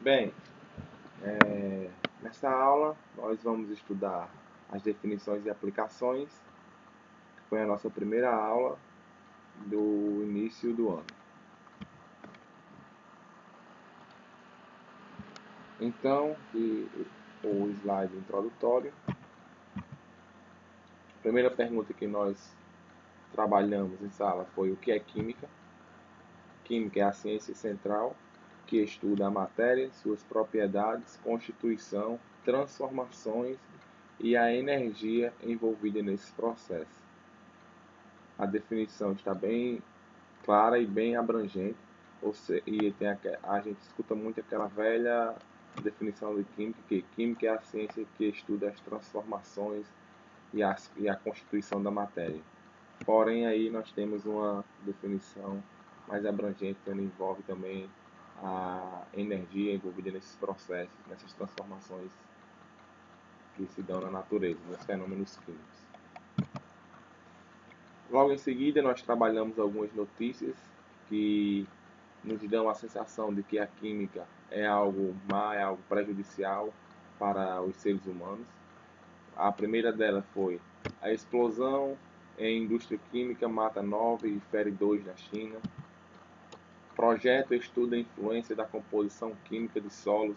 Bem, nessa aula nós vamos estudar as definições e aplicações, que foi a nossa primeira aula do início do ano. Então, o slide introdutório. A primeira pergunta que nós trabalhamos em sala foi o que é química. Química é a ciência central que estuda a matéria, suas propriedades, constituição, transformações e a energia envolvida nesse processo. A definição está bem clara e bem abrangente, a gente escuta muito aquela velha definição de química, que química é a ciência que estuda as transformações e a constituição da matéria. Porém, aí nós temos uma definição mais abrangente, que envolve também a energia envolvida nesses processos, nessas transformações que se dão na natureza, nos fenômenos químicos. Logo em seguida, nós trabalhamos algumas notícias que nos dão a sensação de que a química é algo má, é algo prejudicial para os seres humanos. A primeira delas foi a explosão em indústria química mata 9 e fere 2 na China. Projeto estuda a influência da composição química de solos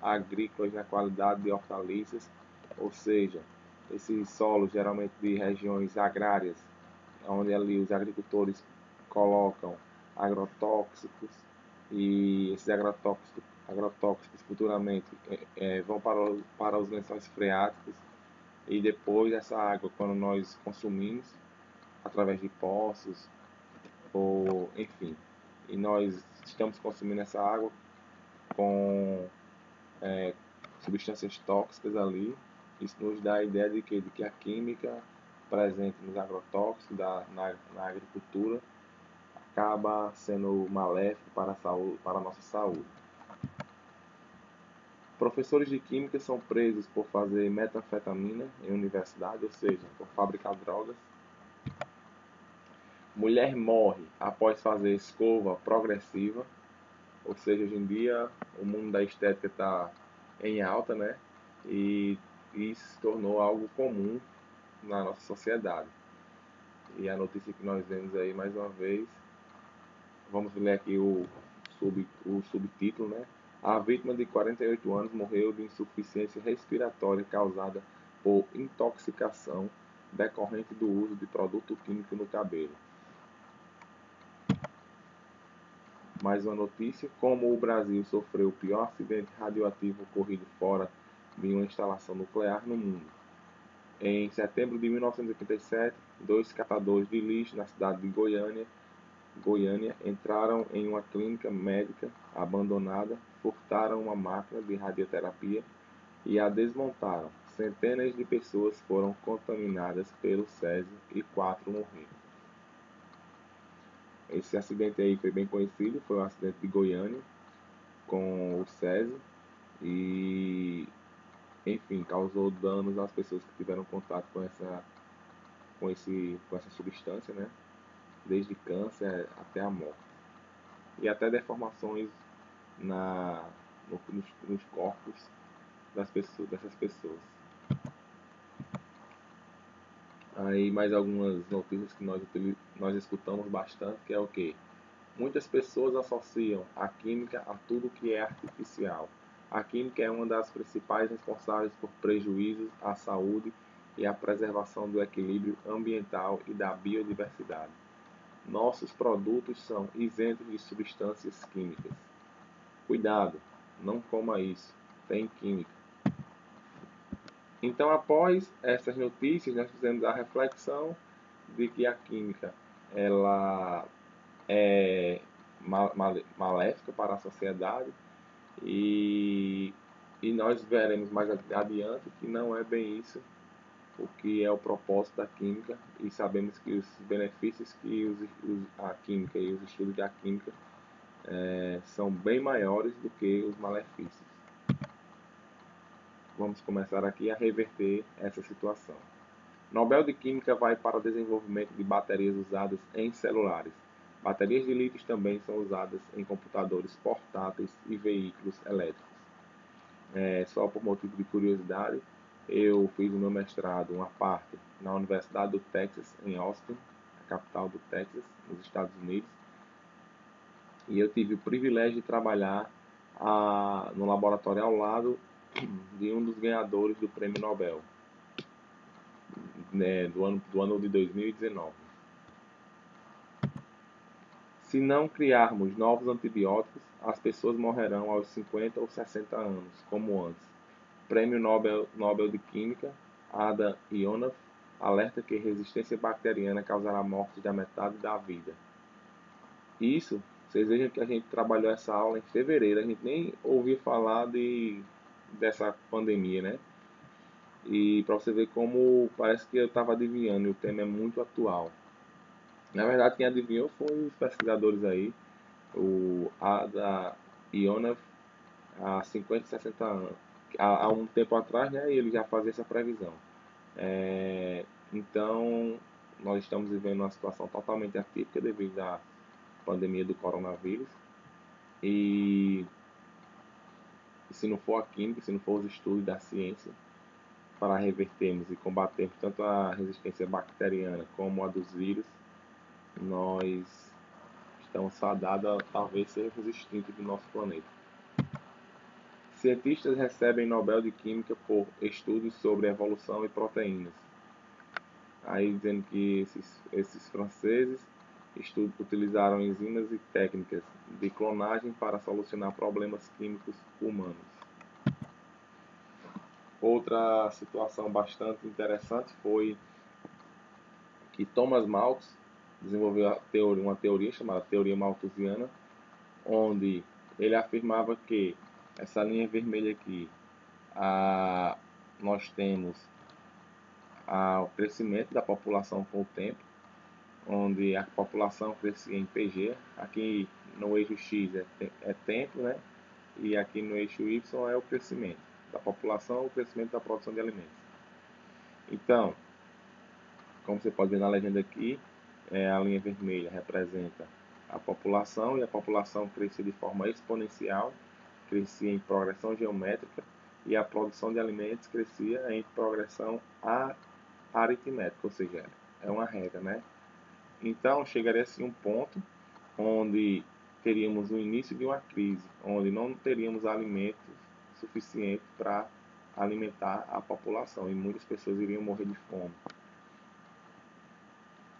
agrícolas na qualidade de hortaliças, ou seja, esses solos geralmente de regiões agrárias, onde ali os agricultores colocam agrotóxicos e esses agrotóxicos futuramente vão para os lençóis freáticos, e depois essa água, quando nós consumimos através de poços ou enfim, e nós estamos consumindo essa água com substâncias tóxicas ali, isso nos dá a ideia de que a química presente nos agrotóxicos na agricultura acaba sendo maléfico para a nossa saúde. Professores de química são presos por fazer metanfetamina em universidade, ou seja, por fabricar drogas. Mulher morre após fazer escova progressiva, ou seja, hoje em dia o mundo da estética está em alta, né? E isso se tornou algo comum na nossa sociedade. E a notícia que nós vemos aí mais uma vez, vamos ler aqui o subtítulo, né? A vítima de 48 anos morreu de insuficiência respiratória causada por intoxicação decorrente do uso de produto químico no cabelo. Mais uma notícia: como o Brasil sofreu o pior acidente radioativo ocorrido fora de uma instalação nuclear no mundo. Em setembro de 1987, 2 catadores de lixo na cidade de Goiânia entraram em uma clínica médica abandonada, furtaram uma máquina de radioterapia e a desmontaram. Centenas de pessoas foram contaminadas pelo césio e 4 morreram. Esse acidente aí foi bem conhecido, foi um acidente de Goiânia com o césio e, enfim, causou danos às pessoas que tiveram contato com essa substância, né? Desde câncer até a morte. E até deformações nos corpos dessas pessoas. Aí mais algumas notícias que nós escutamos bastante, que é o quê? Muitas pessoas associam a química a tudo que é artificial. A química é uma das principais responsáveis por prejuízos à saúde e à preservação do equilíbrio ambiental e da biodiversidade. Nossos produtos são isentos de substâncias químicas. Cuidado, não coma isso, tem química. Então, após essas notícias, nós fizemos a reflexão de que a química ela é maléfica para a sociedade e nós veremos mais adiante que não é bem isso o que é o propósito da química, e sabemos que os benefícios que a química e os estudos da química são bem maiores do que os malefícios. Vamos começar aqui a reverter essa situação. Nobel de Química vai para o desenvolvimento de baterias usadas em celulares. Baterias de lítio também são usadas em computadores portáteis e veículos elétricos. Só por motivo de curiosidade, eu fiz o meu mestrado, uma parte, na Universidade do Texas, em Austin, a capital do Texas, nos Estados Unidos. E eu tive o privilégio de trabalhar no laboratório ao lado de um dos ganhadores do Prêmio Nobel, né, do ano de 2019. Se não criarmos novos antibióticos, as pessoas morrerão aos 50 ou 60 anos, como antes. Prêmio Nobel de Química, Ada Ionoff, alerta que resistência bacteriana causará morte da metade da vida. Isso, vocês vejam que a gente trabalhou essa aula em fevereiro, a gente nem ouviu falar dessa pandemia, né? E para você ver como parece que eu estava adivinhando, e o tema é muito atual. Na verdade, quem adivinhou foi os pesquisadores aí, o Ada Ionoff, há 50, 60 anos. Há um tempo atrás, né, ele já fazia essa previsão. Então, nós estamos vivendo uma situação totalmente atípica devido à pandemia do coronavírus. E se não for a química, se não for os estudos da ciência, para revertermos e combatermos tanto a resistência bacteriana como a dos vírus, nós estamos fadados a talvez sermos extintos do nosso planeta. Cientistas recebem Nobel de Química por estudos sobre evolução e proteínas. Aí dizendo que esses franceses utilizaram enzimas e técnicas de clonagem para solucionar problemas químicos humanos. Outra situação bastante interessante foi que Thomas Malthus desenvolveu uma teoria chamada teoria malthusiana, onde ele afirmava que essa linha vermelha aqui, nós temos o crescimento da população com o tempo, onde a população crescia em PG, aqui no eixo X é tempo, né? E aqui no eixo Y é o crescimento da população, o crescimento da produção de alimentos. Então, como você pode ver na legenda aqui, a linha vermelha representa a população, e a população crescia de forma exponencial, crescia em progressão geométrica, e a produção de alimentos crescia em progressão aritmética, ou seja, é uma regra, né? Então, chegaria assim um ponto onde teríamos o início de uma crise, onde não teríamos alimentos suficientes para alimentar a população, e muitas pessoas iriam morrer de fome.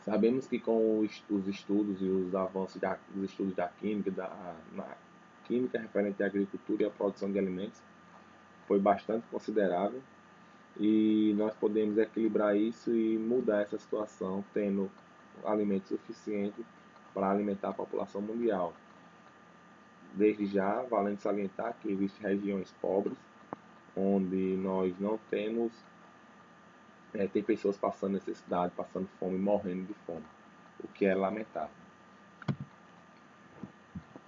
Sabemos que com os estudos e os avanços dos estudos da química, na química referente à agricultura e à produção de alimentos, foi bastante considerável, e nós podemos equilibrar isso e mudar essa situação, tendo alimento suficiente para alimentar a população mundial. Desde já, valendo salientar que existem regiões pobres, onde nós não temos, tem pessoas passando necessidade, passando fome, morrendo de fome, o que é lamentável.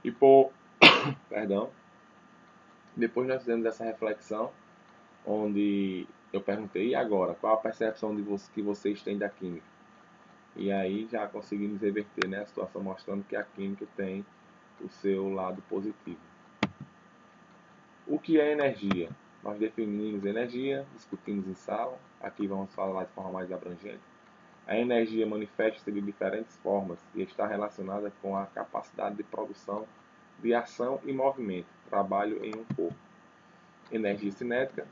E perdão, depois nós fizemos essa reflexão, onde eu perguntei, e agora, qual a percepção que vocês têm da química? E aí já conseguimos reverter, né, a situação, mostrando que a química tem o seu lado positivo. O que é energia? Nós definimos energia, discutimos em sala, aqui vamos falar de forma mais abrangente. A energia manifesta-se de diferentes formas e está relacionada com a capacidade de produção de ação e movimento, trabalho em um corpo. Energia cinética,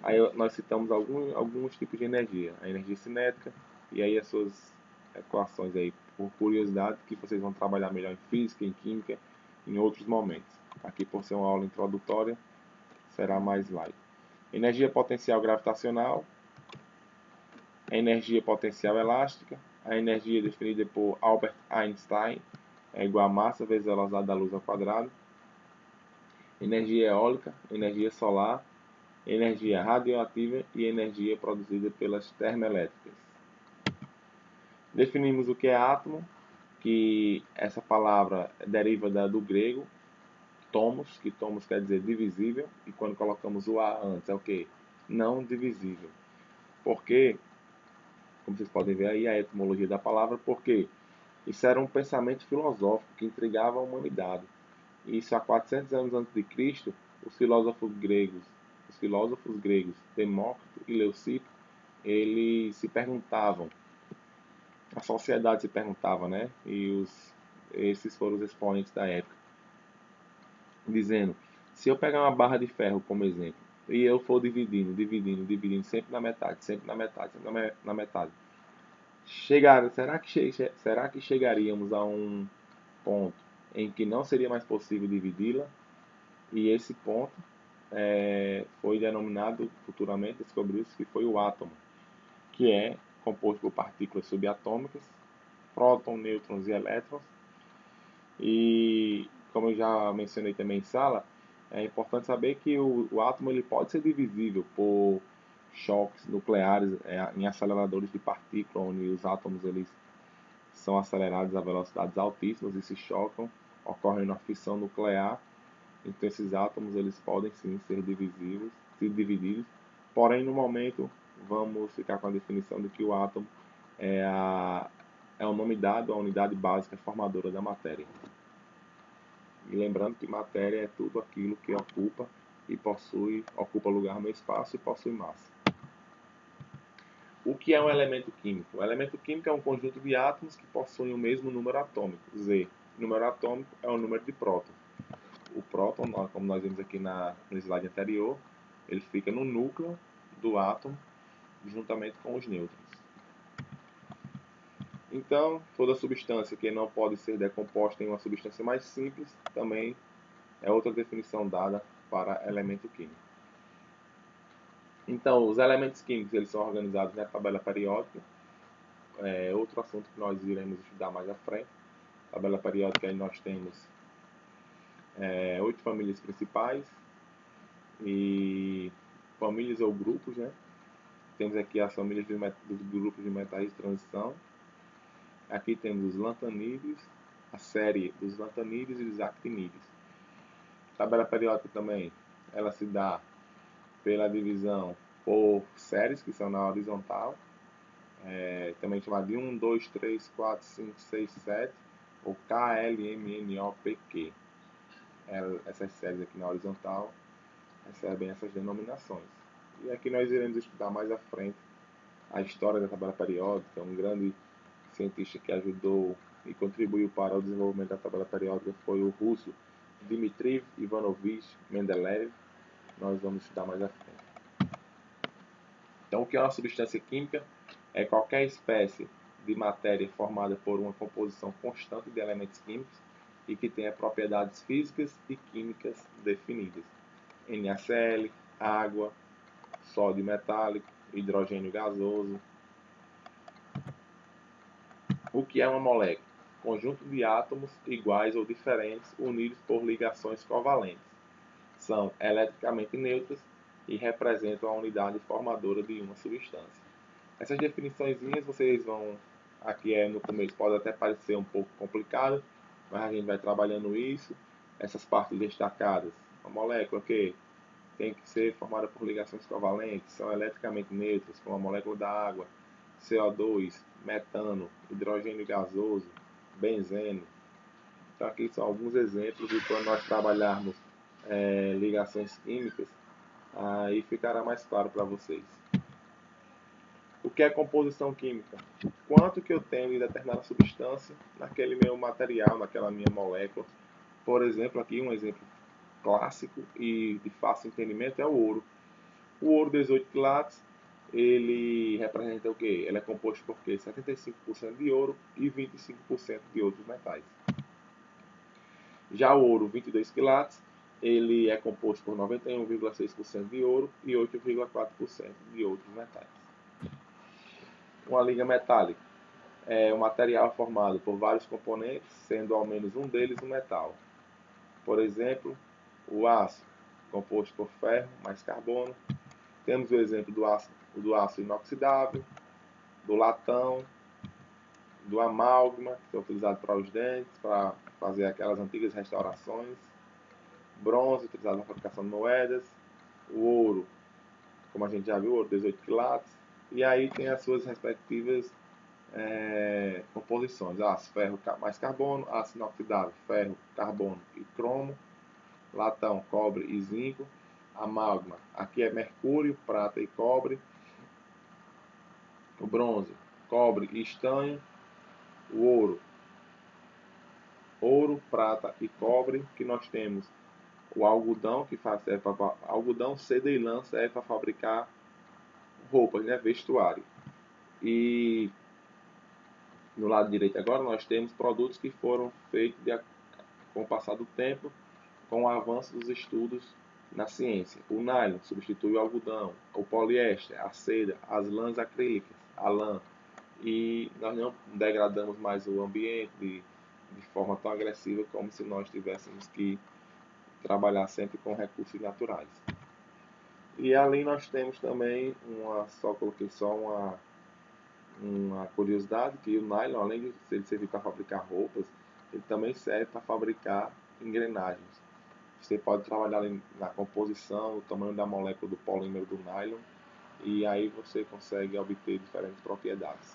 aí nós citamos alguns tipos de energia. A energia cinética e aí as suas equações aí, por curiosidade, que vocês vão trabalhar melhor em física, em química, em outros momentos. Aqui, por ser uma aula introdutória, será mais light. Energia potencial gravitacional, a energia potencial elástica, a energia definida por Albert Einstein é igual a massa vezes a velocidade da luz ao quadrado. Energia eólica, energia solar, energia radioativa e energia produzida pelas termoelétricas. Definimos o que é átomo, que essa palavra deriva do grego tomos, que tomos quer dizer divisível, e quando colocamos o A antes é o que? Não divisível. Porque, como vocês podem ver aí, a etimologia da palavra, porque Isso era um pensamento filosófico que intrigava a humanidade. Isso há 400 anos antes de Cristo, os filósofos gregos Demócrito e Leucipo, eles se perguntavam, a sociedade se perguntava, né? Esses foram os expoentes da época, dizendo: se eu pegar uma barra de ferro como exemplo e eu for dividindo, sempre na metade, sempre na metade, será que chegaríamos a um ponto em que não seria mais possível dividi-la? E esse ponto foi denominado, futuramente descobriu-se que foi o átomo, que é composto por partículas subatômicas, prótons, nêutrons e elétrons. E, como eu já mencionei também em sala, é importante saber que o átomo ele pode ser divisível por choques nucleares em aceleradores de partículas, onde os átomos eles são acelerados a velocidades altíssimas e se chocam, ocorrendo a fissão nuclear. Então esses átomos eles podem sim ser divididos, porém no momento vamos ficar com a definição de que o átomo é o nome dado à unidade básica formadora da matéria. E lembrando que matéria é tudo aquilo que ocupa lugar no espaço e possui massa. O que é um elemento químico? O elemento químico é um conjunto de átomos que possuem o mesmo número atômico, Z. O número atômico é o número de prótons. O próton, como nós vimos aqui no slide anterior, ele fica no núcleo do átomo, juntamente com os nêutrons. Então, toda substância que não pode ser decomposta em uma substância mais simples, também é outra definição dada para elemento químico. Então, os elementos químicos eles são organizados na tabela periódica. Outro assunto que nós iremos estudar mais à frente. Tabela periódica, aí nós temos 8 famílias principais e famílias ou grupos, né? Temos aqui as famílias dos grupos de metais de transição. Aqui temos os lantanídeos, a série dos lantanídeos e dos actinídeos. Tabela periódica também, ela se dá pela divisão por séries, que são na horizontal, também chamada de 1, 2, 3, 4, 5, 6, 7, ou KLMNOPQ. Essas séries aqui na horizontal recebem essas denominações. E aqui nós iremos estudar mais à frente a história da tabela periódica. Um grande cientista que ajudou e contribuiu para o desenvolvimento da tabela periódica foi o russo Dmitry Ivanovich Mendeleev. Nós vamos estudar mais à frente. Então, o que é uma substância química? É qualquer espécie de matéria formada por uma composição constante de elementos químicos e que tenha propriedades físicas e químicas definidas. NaCl, água, sódio metálico, hidrogênio gasoso. O que é uma molécula? Conjunto de átomos iguais ou diferentes unidos por ligações covalentes. São eletricamente neutras e representam a unidade formadora de uma substância. Essas definiçõezinhas vocês vão, aqui no começo pode até parecer um pouco complicado, mas a gente vai trabalhando isso. Essas partes destacadas, a molécula que tem que ser formada por ligações covalentes, são eletricamente neutras, como a molécula da água, CO2, metano, hidrogênio gasoso, benzeno. Então aqui são alguns exemplos de quando nós trabalharmos ligações químicas, aí ficará mais claro para vocês. O que é composição química? Quanto que eu tenho de determinada substância naquele meu material, naquela minha molécula. Por exemplo, aqui um exemplo clássico e de fácil entendimento é o ouro. O ouro 18 quilates, ele representa o quê? Ele é composto por quê? 75% de ouro e 25% de outros metais. Já o ouro 22 quilates, ele é composto por 91,6% de ouro e 8,4% de outros metais. Uma liga metálica é um material formado por vários componentes, sendo ao menos um deles um metal. Por exemplo, o aço, composto por ferro mais carbono. Temos o exemplo do aço inoxidável, do latão, do amálgama, que é utilizado para os dentes, para fazer aquelas antigas restaurações. Bronze, utilizado na fabricação de moedas. O ouro, como a gente já viu, ouro 18 quilates. E aí tem as suas respectivas composições: aço, ferro mais carbono, aço inoxidável, ferro, carbono e cromo, latão, cobre e zinco, amálgama, aqui é mercúrio, prata e cobre, o bronze, cobre e estanho, o ouro, prata e cobre, que nós temos o algodão, que serve para algodão, seda e lã serve para fabricar roupas, né, vestuário. E no lado direito agora nós temos produtos que foram feitos com o passar do tempo, com o avanço dos estudos na ciência. O nylon substitui o algodão, o poliéster, a seda, as lãs acrílicas, a lã. E nós não degradamos mais o ambiente de forma tão agressiva como se nós tivéssemos que trabalhar sempre com recursos naturais. E ali nós temos também coloquei só uma curiosidade, que o nylon, além de ele servir para fabricar roupas, ele também serve para fabricar engrenagens. Você pode trabalhar na composição, o tamanho da molécula do polímero do nylon, e aí você consegue obter diferentes propriedades.